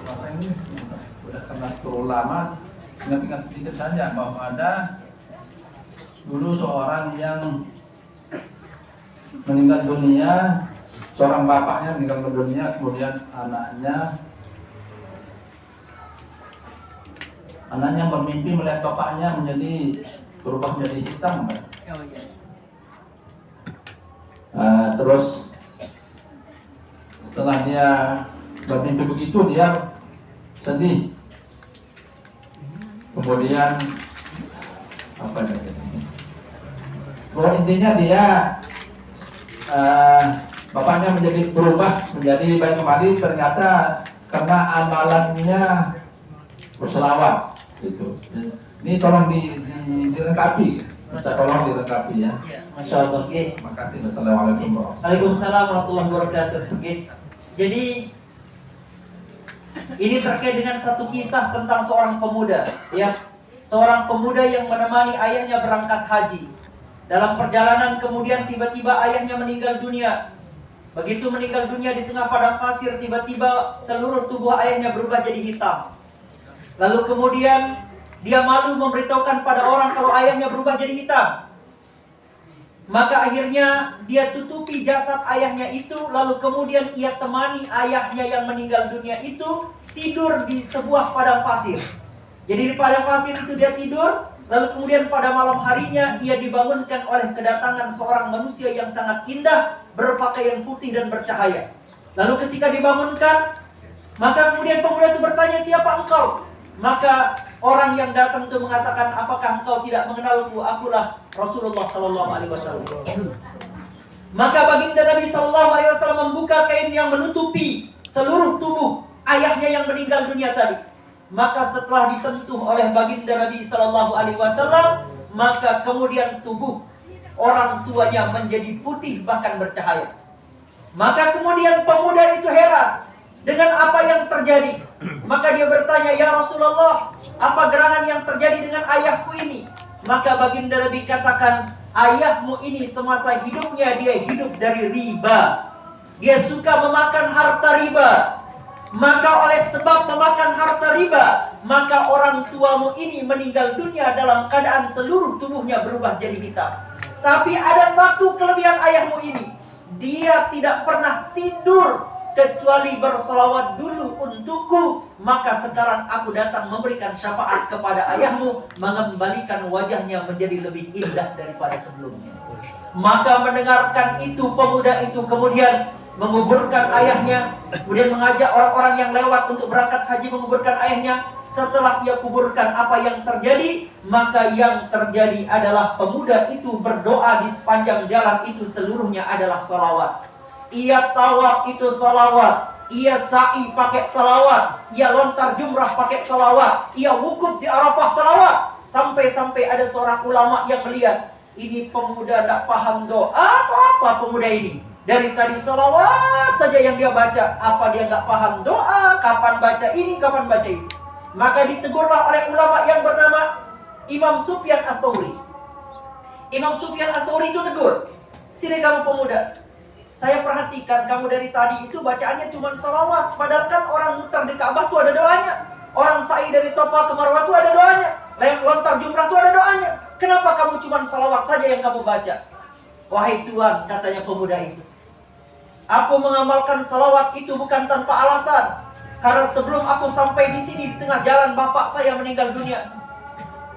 sudah terlalu lama. Ingat-ingat sedikit saja bahwa ada dulu seorang yang meninggal dunia, seorang bapaknya meninggal dunia, kemudian anaknya bermimpi melihat bapaknya berubah menjadi hitam, kan? Terus setelah dia bermimpi begitu, dia sedih. Kemudian apa namanya? Intinya dia bapaknya berubah menjadi baik kembali, ternyata karena amalannya berselawat gitu. Ini tolong dilengkapi, minta tolong dilengkapi ya. Masya Allah. Okay. Terima kasih. Assalamualaikum warahmatullahi wabarakatuh. Waalaikumsalam warahmatullahi wabarakatuh. Okay. Jadi ini terkait dengan satu kisah tentang seorang pemuda, ya, seorang pemuda yang menemani ayahnya berangkat haji. Dalam perjalanan kemudian tiba-tiba ayahnya meninggal dunia. Begitu meninggal dunia di tengah padang pasir, tiba-tiba seluruh tubuh ayahnya berubah jadi hitam. Lalu kemudian dia malu memberitahukan pada orang kalau ayahnya berubah jadi hitam. Maka akhirnya dia tutupi jasad ayahnya itu, lalu kemudian ia temani ayahnya yang meninggal dunia itu tidur di sebuah padang pasir. Jadi di padang pasir itu dia tidur, lalu kemudian pada malam harinya ia dibangunkan oleh kedatangan seorang manusia yang sangat indah, berpakaian putih dan bercahaya. Lalu ketika dibangunkan, maka kemudian pemuda itu bertanya, "Siapa engkau?" Maka orang yang datang itu mengatakan, "Apakah engkau tidak mengenalku? Akulah Rasulullah Sallallahu Alaihi Wasallam." Maka baginda Nabi Sallallahu Alaihi Wasallam membuka kain yang menutupi seluruh tubuh ayahnya yang meninggal dunia tadi. Maka setelah disentuh oleh baginda Nabi Sallallahu Alaihi Wasallam, maka kemudian tubuh orang tuanya menjadi putih bahkan bercahaya. Maka kemudian pemuda itu heran dengan apa yang terjadi. Maka dia bertanya, "Ya Rasulullah, apa gerangan yang terjadi dengan ayahku ini?" Maka baginda Nabi katakan, "Ayahmu ini semasa hidupnya dia hidup dari riba. Dia suka memakan harta riba. Maka oleh sebab memakan harta riba, maka orang tuamu ini meninggal dunia dalam keadaan seluruh tubuhnya berubah jadi hitam. Tapi ada satu kelebihan ayahmu ini, dia tidak pernah tidur kecuali berselawat dulu untukku. Maka sekarang aku datang memberikan syafaat kepada ayahmu, mengembalikan wajahnya menjadi lebih indah daripada sebelumnya." Maka mendengarkan itu, pemuda itu kemudian menguburkan ayahnya, kemudian mengajak orang-orang yang lewat untuk berangkat haji menguburkan ayahnya. Setelah ia kuburkan, apa yang terjadi? Maka yang terjadi adalah pemuda itu berdoa di sepanjang jalan itu seluruhnya adalah salawat. Ia tawaf itu salawat, ia sa'i pakai salawat, ia lontar jumrah pakai salawat, ia wukuf di Arafah salawat. Sampai-sampai ada seorang ulama yang melihat, ini pemuda tidak paham doa atau apa pemuda ini. Dari tadi salawat saja yang dia baca, apa dia nggak paham doa, kapan baca ini, kapan baca itu. Maka ditegurlah oleh ulama yang bernama Imam Sufyan Ats-Tsauri. Imam Sufyan Ats-Tsauri itu tegur, "Sini kamu pemuda, saya perhatikan kamu dari tadi itu bacaannya cuma salawat. Padahal kan orang mutar di Ka'bah itu ada doanya. Orang sa'i dari Safa ke Marwah itu ada doanya. Lontar jumrah itu ada doanya. Kenapa kamu cuma salawat saja yang kamu baca?" "Wahai Tuhan," katanya pemuda itu, "aku mengamalkan salawat itu bukan tanpa alasan. Karena sebelum aku sampai di sini di tengah jalan bapak saya meninggal dunia.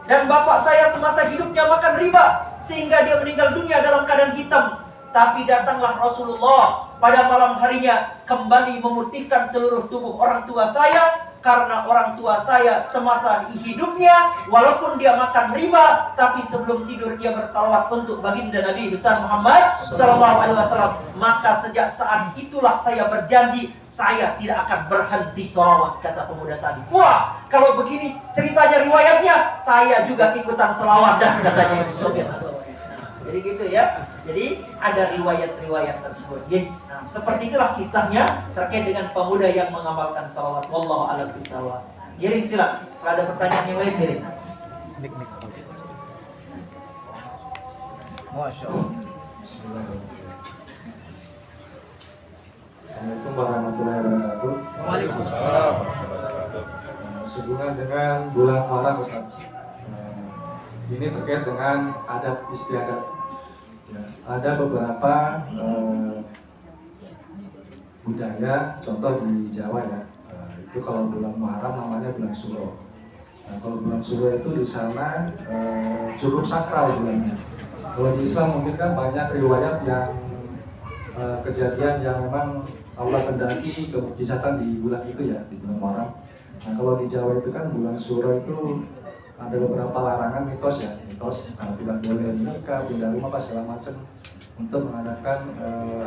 Dan bapak saya semasa hidupnya makan riba sehingga dia meninggal dunia dalam keadaan hitam. Tapi datanglah Rasulullah pada malam harinya kembali memutihkan seluruh tubuh orang tua saya. Karena orang tua saya semasa hidupnya walaupun dia makan riba, tapi sebelum tidur dia bersalawat untuk baginda Nabi besar Muhammad Sallallahu Alaihi Wasallam. Maka sejak saat itulah saya berjanji saya tidak akan berhenti salawat," kata pemuda tadi. Wah, kalau begini ceritanya riwayatnya, saya juga ikutan salawat dah, katanya Sufyan Ats-Tsauri. Jadi gitu ya. Jadi ada riwayat-riwayat tersebut. Jadi, seperti itulah kisahnya terkait dengan pemuda yang mengamalkan salawat. Wallahu a'lam bishawab. Giring silakan. Kalau ada pertanyaan yang lain, Giring. Masya Allah. Bismillahirrahmanirrahim. Assalamualaikum warahmatullahi wabarakatuh. Waalaikumsalam. Sehubungan dengan bulan Muharram, Ustaz. Ini terkait dengan adat istiadat. Ya. ada beberapa budaya, contoh di Jawa ya, itu kalau bulan Muharram namanya bulan Suro. Nah, kalau bulan Suro itu di sana cukup sakral bulannya. Kalau di Islam mungkin kan banyak riwayat yang kejadian yang memang Allah kendaki kemujizatan di bulan itu ya, di bulan Muharram. Nah, kalau di Jawa itu kan bulan Suro itu ada beberapa larangan mitos ya, tidak boleh menikah, pindah rumah, apa segala macam untuk mengadakan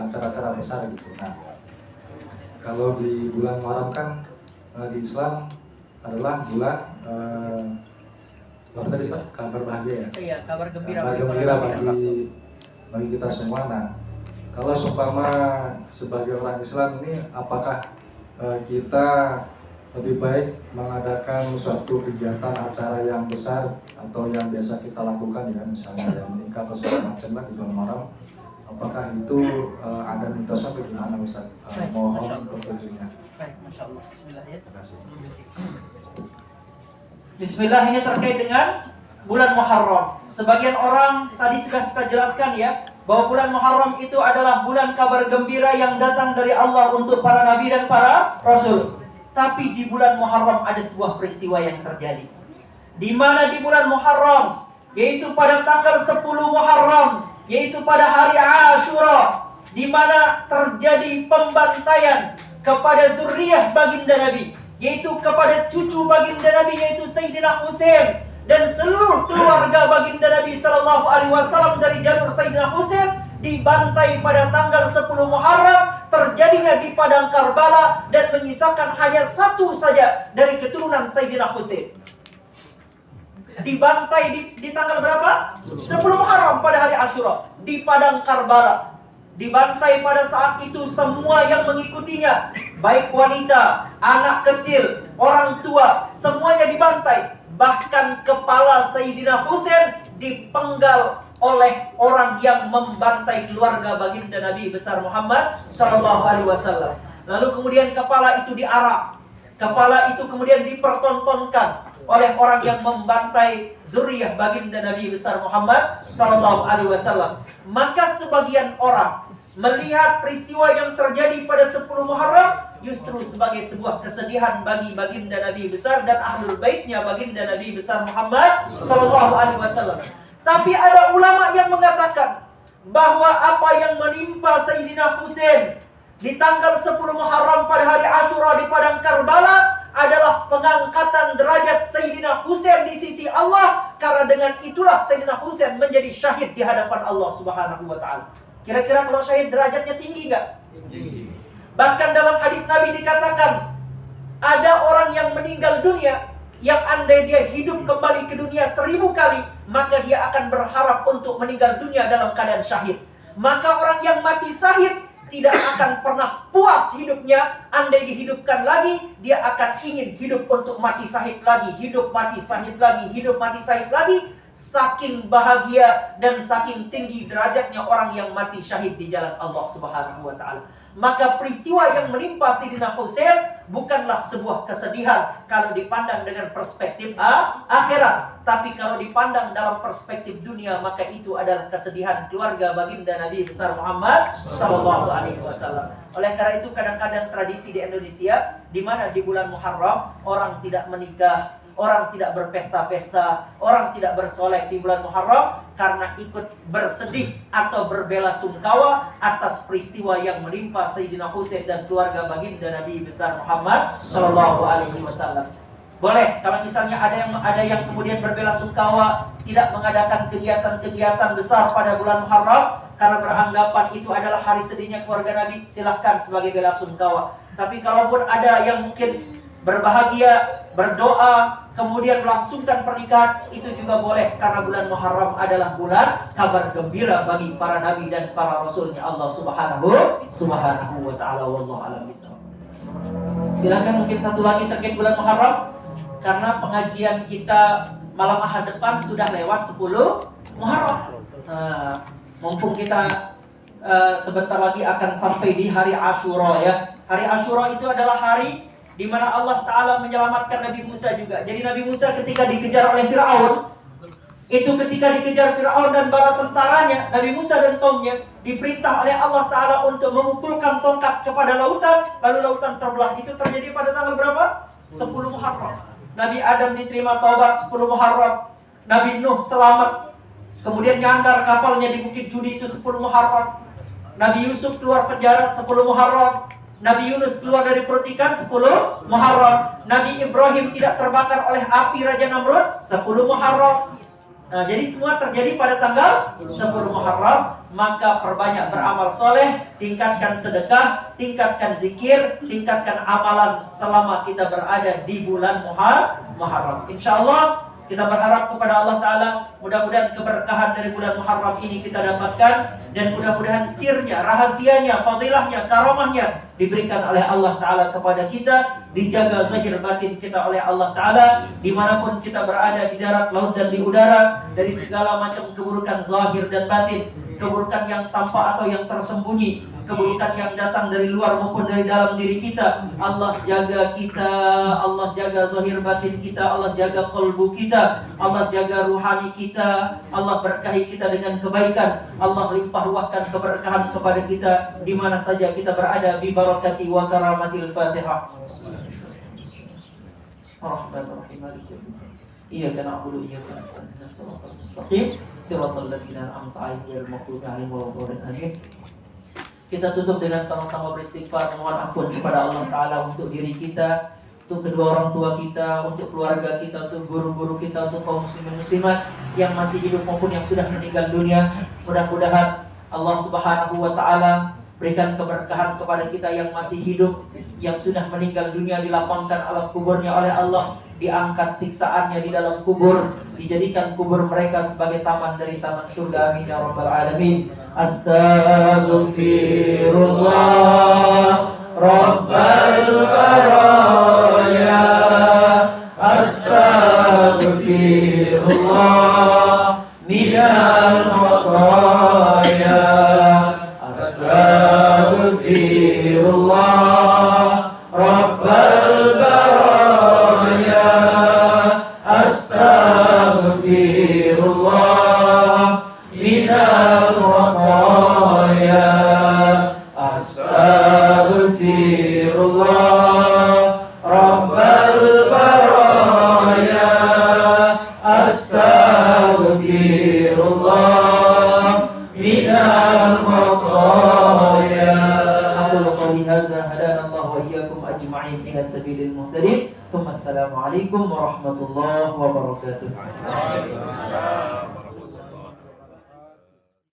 acara-acara besar gitu. Nah, kalau di bulan Muharram kan di Islam adalah bulan apa tadi kabar bahagia ya? Iya, kabar gembira. Kabar gembira bagi kita semua. Nah, kalau seumpama sebagai orang Islam ini, apakah kita lebih baik mengadakan suatu kegiatan acara yang besar atau yang biasa kita lakukan ya, misalnya yang menikah atau segala macam lah di bulan Muharram? Apakah itu ada mitosnya atau gimana, Ustaz? Mohon untuk petunjuknya. Baik, Masya Allah. Bismillah ya. Terima kasih. Bismillah ini terkait dengan bulan Muharram. Sebagian orang tadi sudah kita jelaskan ya, bahwa bulan Muharram itu adalah bulan kabar gembira yang datang dari Allah untuk para nabi dan para rasul. Tapi di bulan Muharram ada sebuah peristiwa yang terjadi. Di mana di bulan Muharram, yaitu pada tanggal 10 Muharram, yaitu pada hari Ashura, di mana terjadi pembantaian kepada zuriyah baginda Nabi, yaitu kepada cucu baginda Nabi, yaitu Sayyidina Husain dan seluruh keluarga baginda Nabi Sallallahu Alaihi Wasallam dari jalur Sayyidina Husain, dibantai pada tanggal 10 Muharram, terjadinya di padang Karbala, dan menyisakan hanya satu saja dari keturunan Sayyidina Husain. Dibantai di tanggal berapa? 10 Muharram pada hari Ashura di padang Karbala. Dibantai pada saat itu semua yang mengikutinya, baik wanita, anak kecil, orang tua, semuanya dibantai. Bahkan kepala Sayyidina Husain dipenggal oleh orang yang membantai keluarga baginda Nabi besar Muhammad Sallallahu Alaihi Wasallam. Lalu kemudian kepala itu diarak, kepala itu kemudian dipertontonkan oleh orang yang membantai zuriyah baginda Nabi besar Muhammad Sallallahu Alaihi Wasallam. Maka sebagian orang melihat peristiwa yang terjadi pada 10 Muharram justru sebagai sebuah kesedihan bagi baginda Nabi besar dan ahlul baitnya baginda Nabi besar Muhammad Sallallahu Alaihi Wasallam. Tapi ada ulama yang mengatakan bahwa apa yang menimpa Sayyidina Husain di tanggal 10 Muharram pada hari Ashura di padang Karbala adalah pengangkatan derajat Sayyidina Husain di sisi Allah, karena dengan itulah Sayyidina Husain menjadi syahid di hadapan Allah Subhanahu wa taala. Kira-kira kalau syahid derajatnya tinggi enggak? Tinggi. Bahkan dalam hadis Nabi dikatakan ada orang yang meninggal dunia yang andai dia hidup kembali ke dunia 1000 kali, maka dia akan berharap untuk meninggal dunia dalam keadaan syahid. Maka orang yang mati syahid tidak akan pernah puas hidupnya. Andai dihidupkan lagi, dia akan ingin hidup untuk mati syahid lagi, hidup mati syahid lagi, hidup mati syahid lagi. Saking bahagia dan saking tinggi derajatnya orang yang mati syahid di jalan Allah Subhanahu wa taala. Maka peristiwa yang menimpa Sayyidina Husain bukanlah sebuah kesedihan kalau dipandang dengan perspektif akhirat, tapi kalau dipandang dalam perspektif dunia, maka itu adalah kesedihan keluarga baginda Nabi besar Muhammad Sallallahu Alaihi Wasallam. Oleh karena itu kadang-kadang tradisi di Indonesia, di mana di bulan Muharram orang tidak menikah, orang tidak berpesta-pesta, orang tidak bersolek di bulan Muharram karena ikut bersedih atau berbela sungkawa atas peristiwa yang menimpa Sayyidina Husain dan keluarga baginda Nabi besar Muhammad Sallallahu Alaihi Wasallam. Boleh kalau misalnya ada yang kemudian berbela sungkawa, tidak mengadakan kegiatan-kegiatan besar pada bulan Muharram karena beranggapan itu adalah hari sedihnya keluarga Nabi, silahkan sebagai bela sungkawa. Tapi kalaupun ada yang mungkin berbahagia, berdoa, kemudian melangsungkan pernikahan, itu juga boleh, karena bulan Muharram adalah bulan kabar gembira bagi para nabi dan para rasulnya Allah Subhanahu wa taala. Wallahu a'lam bishawab. Silakan mungkin satu lagi terkait bulan Muharram, karena pengajian kita malam Ahad depan sudah lewat 10 Muharram. Mumpung kita sebentar lagi akan sampai di hari Ashura ya. Hari Ashura itu adalah hari di mana Allah Ta'ala menyelamatkan Nabi Musa juga. Jadi Nabi Musa ketika dikejar oleh Fir'aun, Itu ketika dikejar Fir'aun dan bala tentaranya, Nabi Musa dan kaumnya diperintah oleh Allah Ta'ala untuk memukulkan tongkat kepada lautan, lalu lautan terbelah. Itu terjadi pada tanggal berapa? 10 Muharram. Nabi Adam diterima taubat 10 Muharram. Nabi Nuh selamat, kemudian nyandar kapalnya di Bukit Judi itu 10 Muharram. Nabi Yusuf keluar penjara 10 Muharram. Nabi Yunus keluar dari perut ikan 10 Muharram. Nabi Ibrahim tidak terbakar oleh api Raja Namrud 10 Muharram. Nah, jadi semua terjadi pada tanggal 10 Muharram. Maka perbanyak beramal soleh, tingkatkan sedekah, tingkatkan zikir, tingkatkan amalan selama kita berada di bulan Muharram. Insya Allah kita berharap kepada Allah Ta'ala, mudah-mudahan keberkahan dari bulan Muharram ini kita dapatkan, dan mudah-mudahan sirnya, rahasianya, fadilahnya, karamahnya diberikan oleh Allah Ta'ala kepada kita, dijaga zahir batin kita oleh Allah Ta'ala, dimanapun kita berada, di darat, laut, dan di udara, dari segala macam keburukan zahir dan batin, keburukan yang tampak atau yang tersembunyi, keburukan yang datang dari luar maupun dari dalam diri kita. Allah jaga kita, Allah jaga zahir batin kita, Allah jaga qalbu kita, Allah jaga ruhani kita, Allah berkahi kita dengan kebaikan, Allah limpah ruahkan keberkahan kepada kita di mana saja kita berada, bi barakati wa karamatil Fatihah. Ar-Rahmanir-Rahim, Maliki yaumiddin. Iyyaka na'budu wa iyyaka nasta'in, ihdinas siratal mustaqim, siratal ladzina an'amta 'alaihim ghairil maghdubi 'alaihim waladdallin. Amin. Kita tutup dengan sama-sama beristighfar, mohon ampun kepada Allah Ta'ala untuk diri kita, untuk kedua orang tua kita, untuk keluarga kita, untuk guru-guru kita, untuk kaum muslimin muslimat yang masih hidup maupun yang sudah meninggal dunia. Mudah-mudahan Allah Subhanahu wa Ta'ala berikan keberkahan kepada kita yang masih hidup, yang sudah meninggal dunia dilapangkan alam kuburnya oleh Allah, diangkat siksaannya di dalam kubur, dijadikan kubur mereka sebagai taman dari taman surga. Amin ya rabbal alamin. Astaghfirullah Rabbal baraya, astaghfirullah minal khataya, astaghfirullah Rabbal baraya, astaghfirullah minal khataya, astaghfirullah Rabbal baraya, astaghfirullah minal khataya. Aqulu qawli hadza, hadanallahu wa iyyakum ajma'in ila sabilil muhtadin. Assalamualaikum warahmatullahi wabarakatuh.